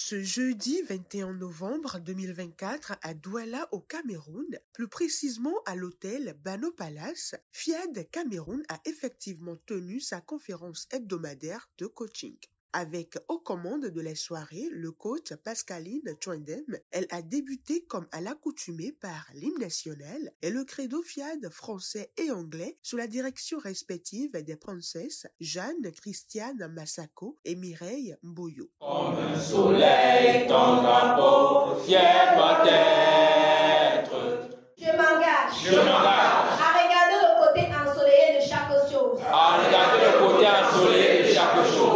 Ce jeudi 21 novembre 2024 à Douala au Cameroun, plus précisément à l'hôtel Bano Palace, FIAD Cameroun a effectivement tenu sa conférence hebdomadaire de coaching. Avec aux commandes de la soirée le coach Pascaline Chouendem, elle a débuté comme à l'accoutumée par l'hymne national et le credo FIAD français et anglais sous la direction respective des princesses Jeanne Christiane Massako et Mireille Mboyo. Comme un soleil, ton drapeau fier doit être. Je m'engage à regarder le côté ensoleillé de chaque chose.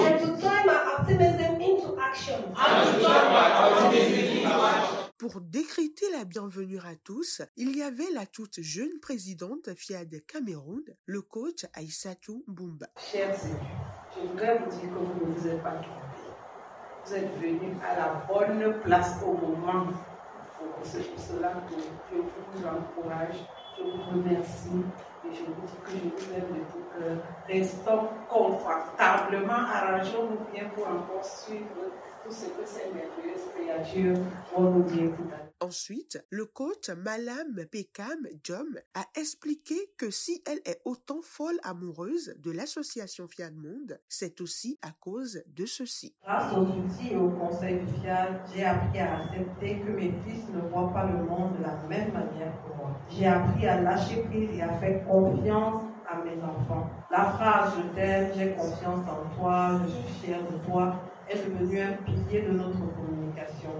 And to turn my optimism into action. Pour décréter la bienvenue à tous, il y avait la toute jeune présidente FIAD Cameroun, le coach Aïssatou Boumba. Chers élus, je voudrais vous dire que vous ne vous êtes pas trompés. Vous êtes venus à la bonne place au moment. C'est pour cela que je vous encourage, je vous remercie et je vous dis que je vous aime de tout cœur. Restons confortablement, arrangeons-nous bien pour encore suivre tout ce que ces merveilleuses créatures vont nous dire tout à l'heure. Ensuite, le coach Malam Pekam Jom a expliqué que si elle est autant folle amoureuse de l'association FIAD Monde, c'est aussi à cause de ceci. Grâce aux outils et au conseil du FIAD, j'ai appris à accepter que mes fils ne voient pas le monde de la même manière que moi. J'ai appris à lâcher prise et à faire confiance à mes enfants. La phrase « je t'aime, j'ai confiance en toi, je suis fière de toi » est devenue un pilier de notre communication.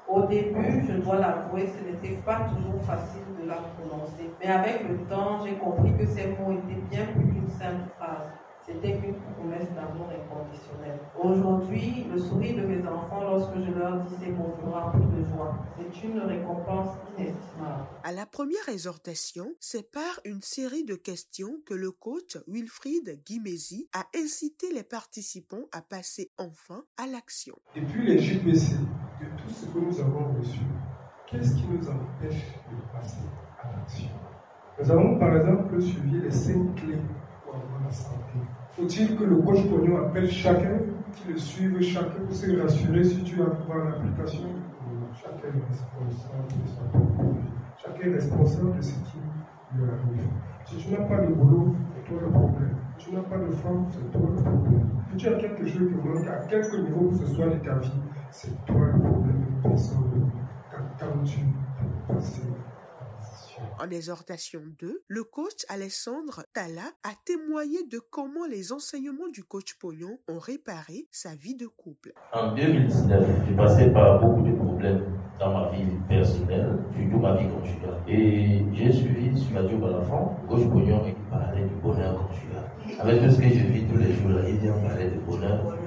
Au début, je dois l'avouer, ce n'était pas toujours facile de la prononcer. Mais avec le temps, j'ai compris que ces mots étaient bien plus qu'une simple phrase. C'était une promesse d'amour inconditionnel. Aujourd'hui, le sourire de mes enfants lorsque je leur dis ces mots me remplit de joie. C'est une récompense inestimable. À la première exhortation, c'est par une série de questions que le coach Wilfried Guimézi a incité les participants à passer enfin à l'action. Depuis les JPC, de tout ce que nous avons reçu, qu'est-ce qui nous empêche de passer à l'action? Nous avons par exemple suivi les 5 clés pour avoir la santé. Faut-il que le coach Pognon appelle chacun, qu'il le suive chacun pour se rassurer si tu as pouvoir l'application? Chacun est responsable de sa propre vie. Chacun est responsable de ce qui lui arrive. Si tu n'as pas de boulot, c'est toi le problème. Si tu n'as pas de femme, c'est toi le problème. Si tu as quelque chose qui manque à quelque niveau que ce soit de ta vie, c'est toi le problème de personne. Quand tu peux passer. En exhortation 2, le coach Alessandre Tala a témoigné de comment les enseignements du coach Pognon ont réparé sa vie de couple. En 2019, j'ai passé par beaucoup de problèmes dans ma vie personnelle, surtout ma vie conjugale. Et j'ai suivi sur Radio Balafon, le coach Pognon, qui parlait du bonheur conjugal. Avec tout ce que je vis tous les jours, là, il vient parler de bonheur.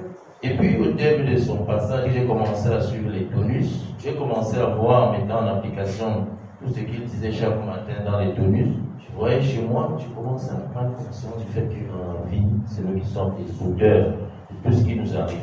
Et puis au début de son passage, j'ai commencé à suivre les tonus. J'ai commencé à voir en mettant en application tout ce qu'il disait chaque matin dans les tonus. Je voyais chez moi, je commence à prendre conscience du fait que dans la vie, c'est nous qui sommes les auteurs de tout ce qui nous arrive.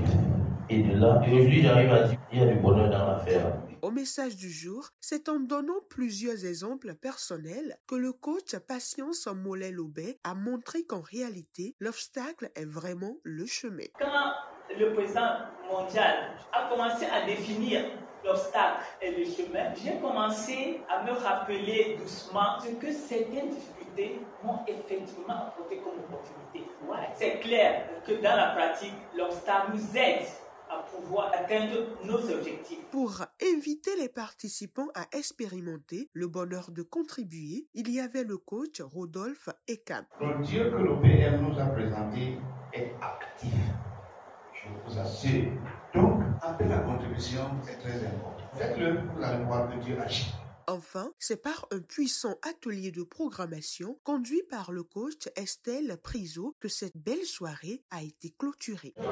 Et de là, et aujourd'hui, j'arrive à dire qu'il y a du bonheur dans l'affaire. Au message du jour, c'est en donnant plusieurs exemples personnels que le coach Patience Mollet-Lobet a montré qu'en réalité, l'obstacle est vraiment le chemin. Quand le président mondial a commencé à définir l'obstacle et le chemin, j'ai commencé à me rappeler doucement ce que certaines difficultés m'ont effectivement apporté comme opportunité. Ouais, c'est clair que dans la pratique, l'obstacle nous aide à pouvoir atteindre nos objectifs. Pour inviter les participants à expérimenter le bonheur de contribuer, il y avait le coach Rodolphe Ekam. Le Dieu que l'OPM nous a présenté est actif. Je vous assure. Donc, après la contribution, c'est très important. Faites-le, vous allez voir que Dieu agit. Enfin, c'est par un puissant atelier de programmation conduit par le coach Estelle Priso que cette belle soirée a été clôturée. Je